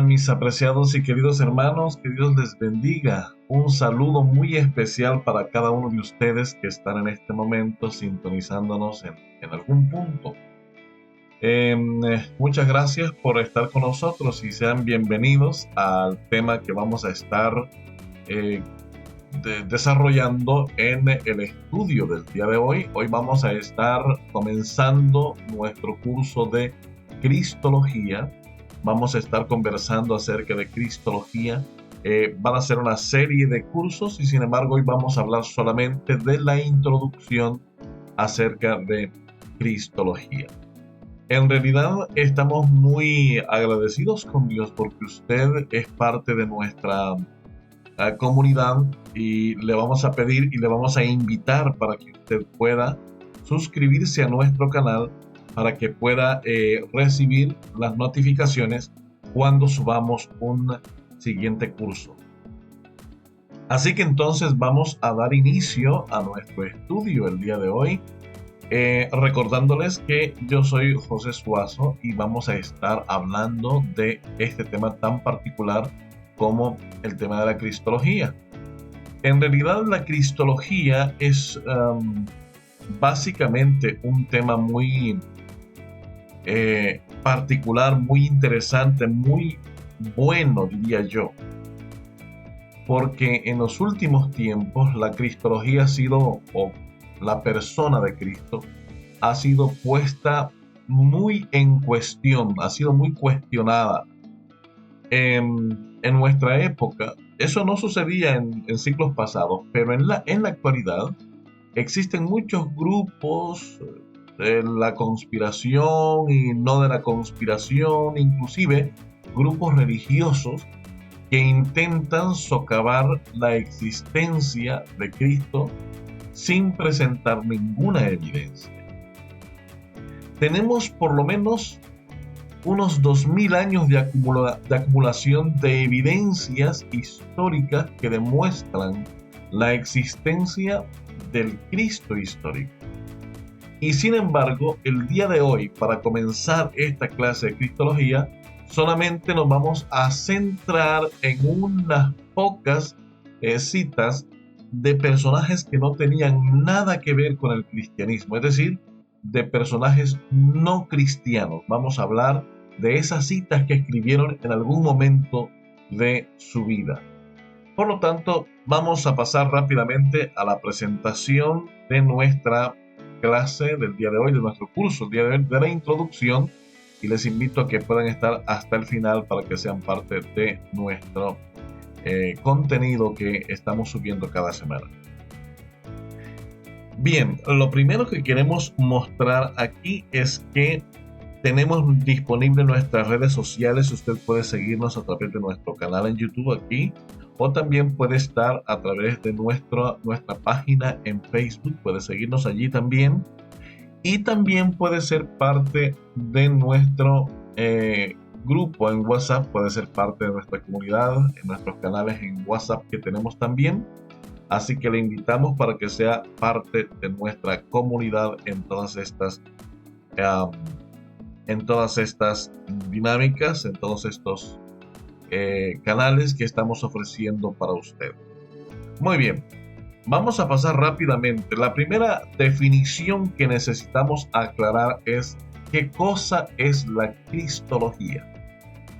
mis apreciados y queridos hermanos, que Dios les bendiga. Un saludo muy especial para cada uno de ustedes que están en este momento sintonizándonos en algún punto. Muchas gracias por estar con nosotros y sean bienvenidos al tema que vamos a estar eh, desarrollando en el estudio del día de hoy. Hoy vamos a estar comenzando nuestro curso de Cristología. Vamos a estar conversando acerca de Cristología. Van a ser una serie de cursos y sin embargo hoy vamos a hablar solamente de la introducción acerca de Cristología. En realidad estamos muy agradecidos con Dios porque usted es parte de nuestra comunidad y le vamos a pedir y le vamos a invitar para que usted pueda suscribirse a nuestro canal para que pueda recibir las notificaciones cuando subamos un siguiente curso. Así que entonces vamos a dar inicio a nuestro estudio el día de hoy, recordándoles que yo soy José Suazo y vamos a estar hablando de este tema tan particular como el tema de la Cristología. En realidad la Cristología es básicamente un tema muy particular, muy interesante, muy bueno, diría yo, porque en los últimos tiempos la Cristología ha sido, o la persona de Cristo, ha sido puesta muy en cuestión, ha sido muy cuestionada. En nuestra época, eso no sucedía en siglos pasados, pero en la actualidad existen muchos grupos de la conspiración y no de la conspiración, inclusive grupos religiosos que intentan socavar la existencia de Cristo sin presentar ninguna evidencia. Tenemos por lo menos unos 2000 años de acumulación de evidencias históricas que demuestran la existencia del Cristo histórico. Y sin embargo, el día de hoy, para comenzar esta clase de Cristología, solamente nos vamos a centrar en unas pocas citas de personajes que no tenían nada que ver con el cristianismo, es decir, de personajes no cristianos. Vamos a hablar de esas citas que escribieron en algún momento de su vida. Por lo tanto, vamos a pasar rápidamente a la presentación de nuestra clase del día de hoy, de nuestro curso el día de hoy, de la introducción, y les invito a que puedan estar hasta el final para que sean parte de nuestro contenido que estamos subiendo cada semana. Bien, lo primero que queremos mostrar aquí es que tenemos disponible nuestras redes sociales. Usted puede seguirnos a través de nuestro canal en YouTube aquí, o también puede estar a través de nuestra página en Facebook, puede seguirnos allí también, y también puede ser parte de nuestro grupo en WhatsApp, puede ser parte de nuestra comunidad, en nuestros canales en WhatsApp que tenemos también. Así que le invitamos para que sea parte de nuestra comunidad en todas estas dinámicas, en todos estos canales que estamos ofreciendo para usted. Muy bien, vamos a pasar rápidamente. La primera definición que necesitamos aclarar es qué cosa es la Cristología.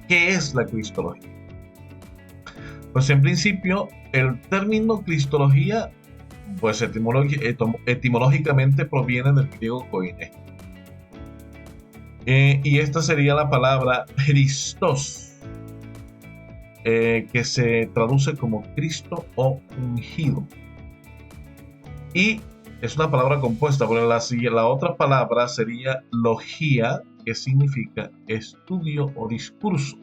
¿Qué es la Cristología? Pues en principio, el término Cristología, pues etimológicamente proviene del griego koine. Y esta sería la palabra Christos, que se traduce como Cristo o ungido. Y es una palabra compuesta, porque la otra palabra sería logía, que significa estudio o discurso.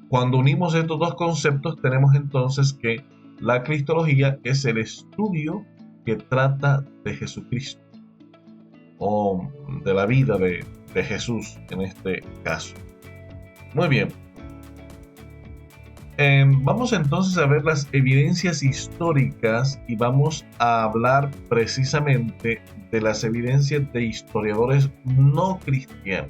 Cuando unimos estos dos conceptos, tenemos entonces que la Cristología es el estudio que trata de Jesucristo, o de la vida de Jesús en este caso. Muy bien. Vamos entonces a ver las evidencias históricas y vamos a hablar precisamente de las evidencias de historiadores no cristianos.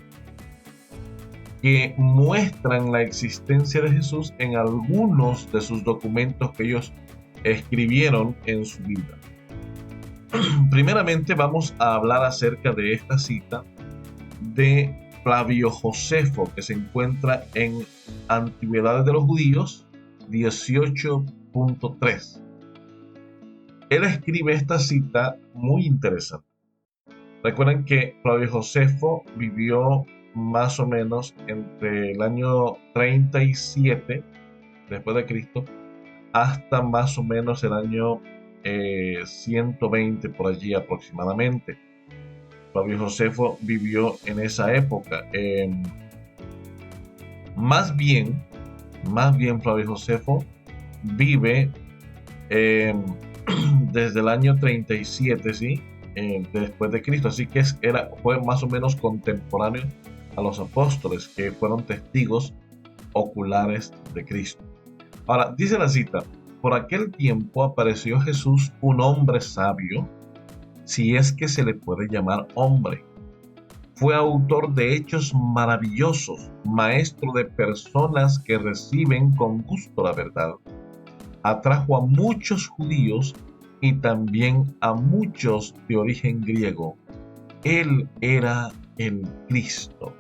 que muestran la existencia de Jesús en algunos de sus documentos que ellos escribieron en su vida. Primeramente vamos a hablar acerca de esta cita de Flavio Josefo, que se encuentra en Antigüedades de los Judíos 18.3. Él escribe esta cita muy interesante. Recuerden que Flavio Josefo vivió más o menos entre el año 37 después de Cristo hasta más o menos el año 120 por allí aproximadamente. Flavio Josefo vivió en esa época. Más bien Flavio Josefo vive desde el año 37, ¿sí? Después de Cristo, así que fue más o menos contemporáneo a los apóstoles, que fueron testigos oculares de Cristo. Ahora, dice la cita: por aquel tiempo apareció Jesús, un hombre sabio, si es que se le puede llamar hombre. Fue autor de hechos maravillosos, maestro de personas que reciben con gusto la verdad. Atrajo a muchos judíos y también a muchos de origen griego. Él era el Cristo.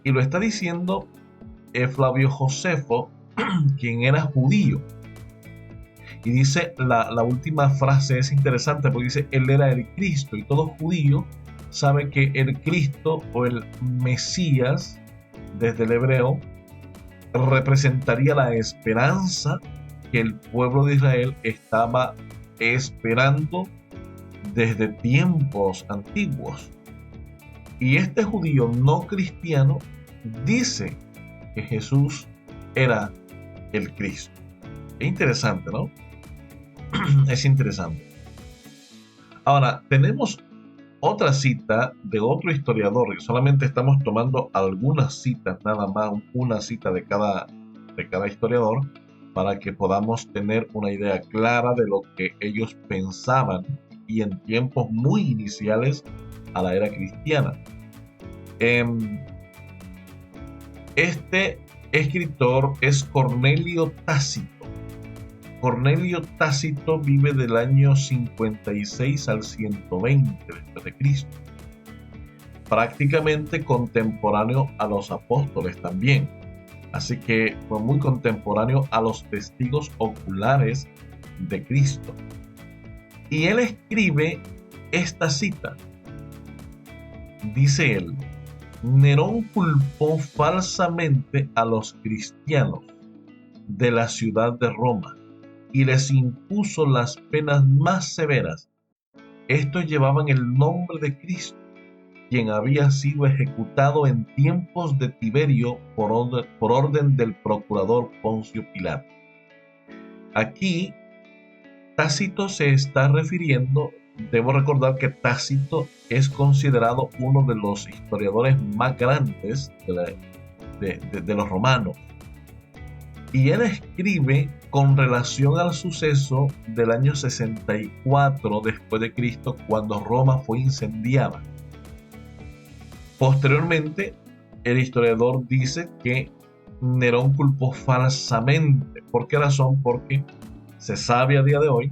Y lo está diciendo Flavio Josefo, quien era judío. Y dice, la última frase es interesante porque dice, él era el Cristo. Y todo judío sabe que el Cristo o el Mesías, desde el hebreo, representaría la esperanza que el pueblo de Israel estaba esperando desde tiempos antiguos. Y este judío no cristiano dice que Jesús era el Cristo. Es interesante, ¿no? Es interesante. Ahora, tenemos otra cita de otro historiador, y solamente estamos tomando algunas citas, nada más, una cita de cada historiador, para que podamos tener una idea clara de lo que ellos pensaban y en tiempos muy iniciales a la era cristiana. Este escritor es Cornelio Tácito. Cornelio Tácito vive del año 56 al 120 después de Cristo. Prácticamente contemporáneo a los apóstoles también. Así que fue muy contemporáneo a los testigos oculares de Cristo. Y él escribe esta cita. Dice él: Nerón culpó falsamente a los cristianos de la ciudad de Roma y les impuso las penas más severas. Estos llevaban el nombre de Cristo, quien había sido ejecutado en tiempos de Tiberio por orden del procurador Poncio Pilato. Aquí Tácito se está refiriendo, debo recordar que Tácito es considerado uno de los historiadores más grandes de los romanos. Y él escribe con relación al suceso del año 64 después de Cristo, cuando Roma fue incendiada. Posteriormente, el historiador dice que Nerón culpó falsamente. ¿Por qué razón? Porque se sabe a día de hoy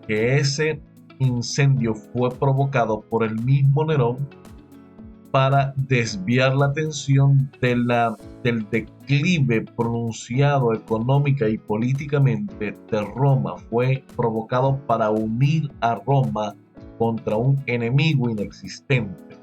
que ese incendio fue provocado por el mismo Nerón para desviar la atención del declive pronunciado económica y políticamente de Roma. Fue provocado para unir a Roma contra un enemigo inexistente.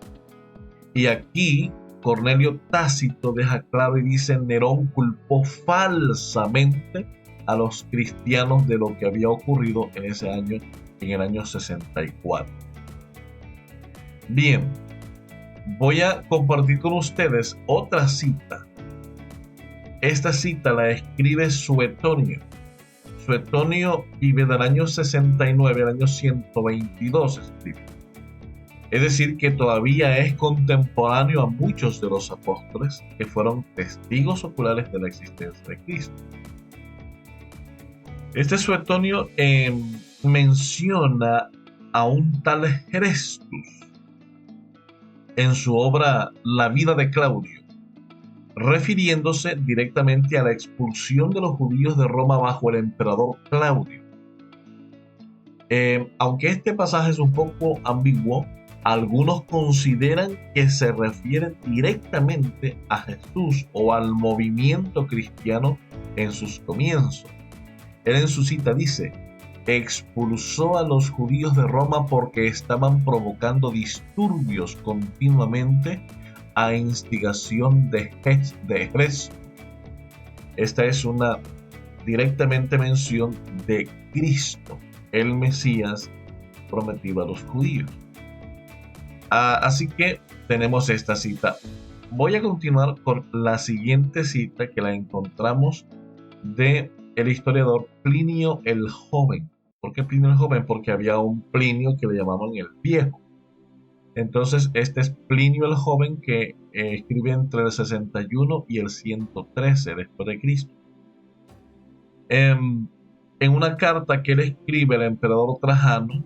Y aquí Cornelio Tácito deja claro y dice: Nerón culpó falsamente a los cristianos de lo que había ocurrido en ese año, en el año 64. Bien, voy a compartir con ustedes otra cita. Esta cita la escribe Suetonio. Suetonio vive del año 69 al año 122, escribe. Es decir, que todavía es contemporáneo a muchos de los apóstoles que fueron testigos oculares de la existencia de Cristo. Este Suetonio menciona a un tal Chrestus en su obra La vida de Claudio. refiriéndose directamente a la expulsión de los judíos de Roma bajo el emperador Claudio. Aunque este pasaje es un poco ambiguo, algunos consideran que se refiere directamente a Jesús o al movimiento cristiano en sus comienzos. Él en su cita dice: expulsó a los judíos de Roma porque estaban provocando disturbios continuamente a instigación de Hesto. Esta es una directamente mención de Cristo, el Mesías prometido a los judíos. Así que tenemos esta cita. Voy a continuar con la siguiente cita, que la encontramos de el historiador Plinio el Joven. ¿Por qué Plinio el Joven? Porque había un Plinio que le llamaban el Viejo. Entonces, este es Plinio el Joven, que escribe entre el 61 y el 113 después de Cristo. En una carta que él escribe al emperador Trajano,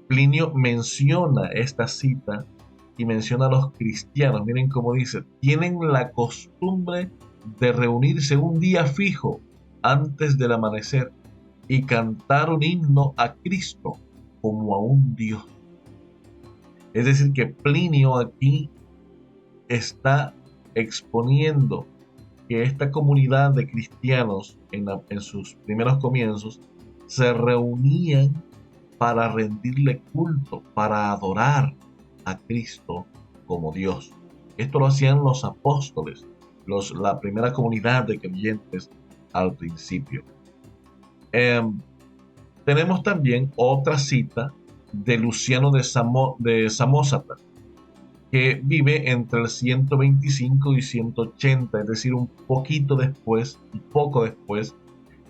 Plinio menciona esta cita y menciona a los cristianos. Miren cómo dice: tienen la costumbre de reunirse un día fijo antes del amanecer y cantar un himno a Cristo como a un Dios. Es decir, que Plinio aquí está exponiendo que esta comunidad de cristianos en sus primeros comienzos se reunían para rendirle culto, para adorar a Cristo como Dios. Esto lo hacían los apóstoles, la primera comunidad de creyentes al principio. Tenemos también otra cita de Luciano de Samosata, que vive entre el 125 y 180, es decir, un poco después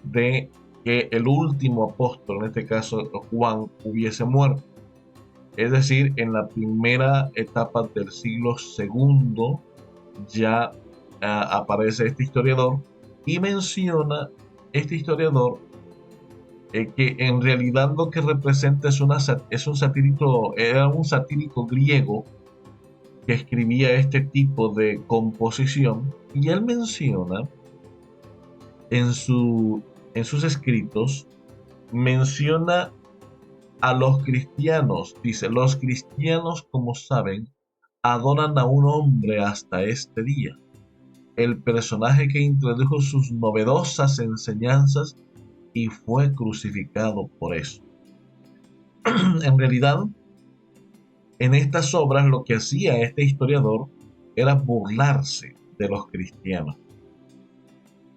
de que el último apóstol, en este caso Juan, hubiese muerto. Es decir, en la primera etapa del siglo II ya aparece este historiador y menciona este historiador que en realidad lo que representa era un satírico griego que escribía este tipo de composición, y él menciona en sus escritos, menciona a los cristianos. Dice: los cristianos, como saben, adoran a un hombre hasta este día, el personaje que introdujo sus novedosas enseñanzas y fue crucificado por eso. En realidad, en estas obras lo que hacía este historiador era burlarse de los cristianos.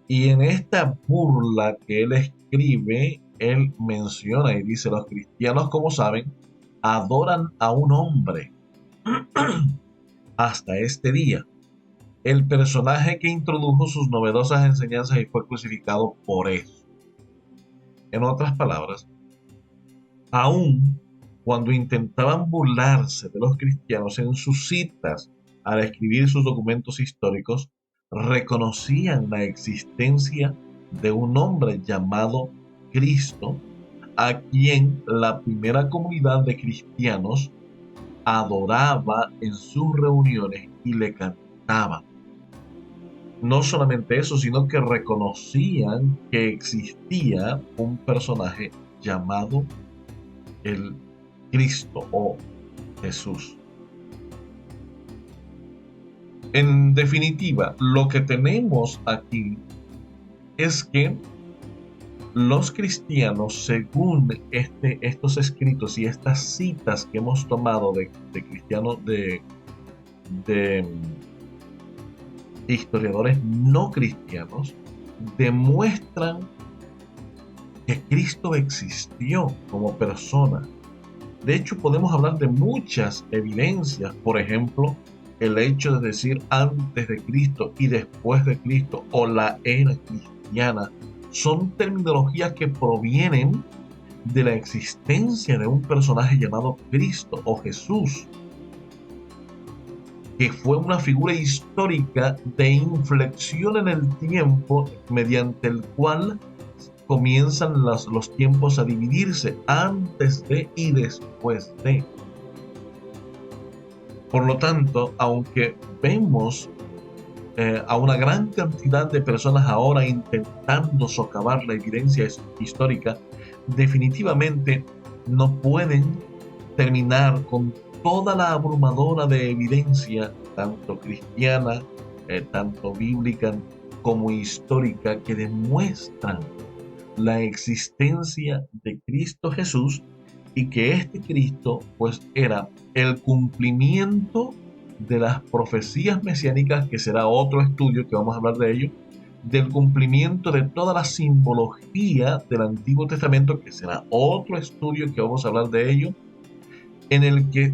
Y en esta burla que él escribe, él menciona y dice: los cristianos, como saben, adoran a un hombre hasta este día, el personaje que introdujo sus novedosas enseñanzas y fue crucificado por eso. En otras palabras, aún cuando intentaban burlarse de los cristianos en sus citas al escribir sus documentos históricos, reconocían la existencia de un hombre llamado Cristo, a quien la primera comunidad de cristianos adoraba en sus reuniones y le cantaba. No solamente eso, sino que reconocían que existía un personaje llamado el Cristo o Jesús. En definitiva, lo que tenemos aquí es que los cristianos, según estos escritos y estas citas que hemos tomado de cristianos, de historiadores no cristianos, demuestran que Cristo existió como persona. De hecho, podemos hablar de muchas evidencias. Por ejemplo, el hecho de decir antes de Cristo y después de Cristo, o la era cristiana, son terminologías que provienen de la existencia de un personaje llamado Cristo o Jesús, que fue una figura histórica de inflexión en el tiempo, mediante el cual comienzan los tiempos a dividirse antes de y después de. Por lo tanto, aunque vemos a una gran cantidad de personas ahora intentando socavar la evidencia histórica, definitivamente no pueden terminar con toda la abrumadora de evidencia, tanto cristiana, tanto bíblica como histórica, que demuestran la existencia de Cristo Jesús y que este Cristo pues era el cumplimiento de las profecías mesiánicas, que será otro estudio que vamos a hablar de ello, del cumplimiento de toda la simbología del Antiguo Testamento, que será otro estudio que vamos a hablar de ello, en el que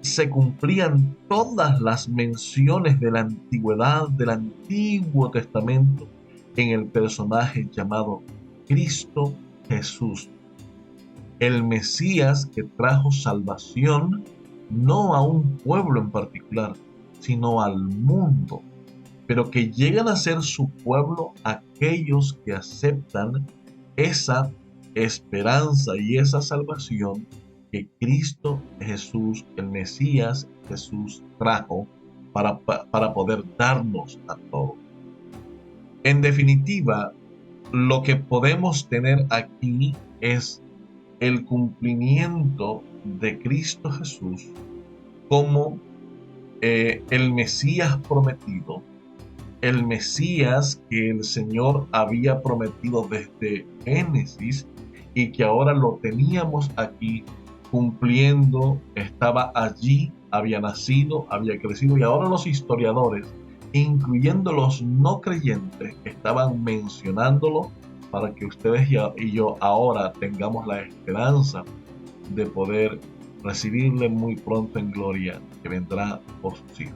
se cumplían todas las menciones de la antigüedad, del Antiguo Testamento, en el personaje llamado Cristo Jesús, el Mesías que trajo salvación no a un pueblo en particular, sino al mundo, pero que llegan a ser su pueblo aquellos que aceptan esa esperanza y esa salvación que Cristo Jesús, el Mesías Jesús, trajo para poder darnos a todos. En definitiva, lo que podemos tener aquí es el cumplimiento de Cristo Jesús como el Mesías prometido, el Mesías que el Señor había prometido desde Génesis y que ahora lo teníamos aquí cumpliendo, estaba allí, había nacido, había crecido, y ahora los historiadores, incluyendo los no creyentes, estaban mencionándolo para que ustedes y yo ahora tengamos la esperanza de poder recibirle muy pronto en gloria, que vendrá por sus hijos.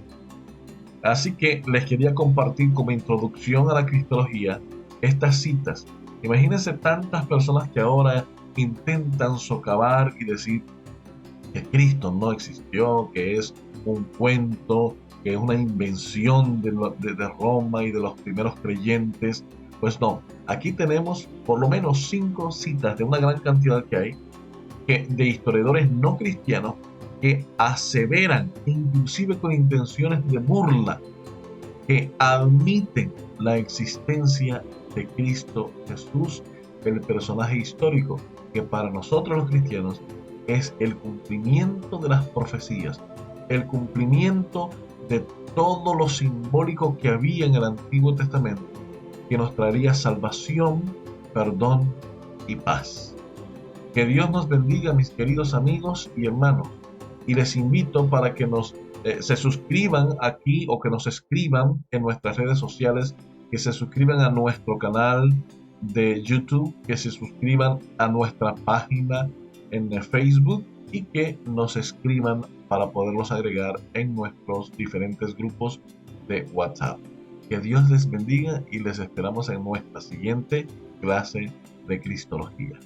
Así que les quería compartir como introducción a la cristología estas citas. Imagínense tantas personas que ahora intentan socavar y decir que Cristo no existió, que es un cuento, que es una invención de Roma y de los primeros creyentes. Pues no, aquí tenemos por lo menos 5 citas de una gran cantidad que hay, de historiadores no cristianos, que aseveran, inclusive con intenciones de burla, que admiten la existencia de Cristo Jesús, el personaje histórico que para nosotros los cristianos es el cumplimiento de las profecías, el cumplimiento de todo lo simbólico que había en el Antiguo Testamento, que nos traería salvación, perdón y paz. Que Dios nos bendiga, mis queridos amigos y hermanos, y les invito para que se suscriban aquí, o que nos escriban en nuestras redes sociales, que se suscriban a nuestro canal de YouTube, que se suscriban a nuestra página en Facebook y que nos escriban para poderlos agregar en nuestros diferentes grupos de WhatsApp. Que Dios les bendiga y les esperamos en nuestra siguiente clase de Cristología.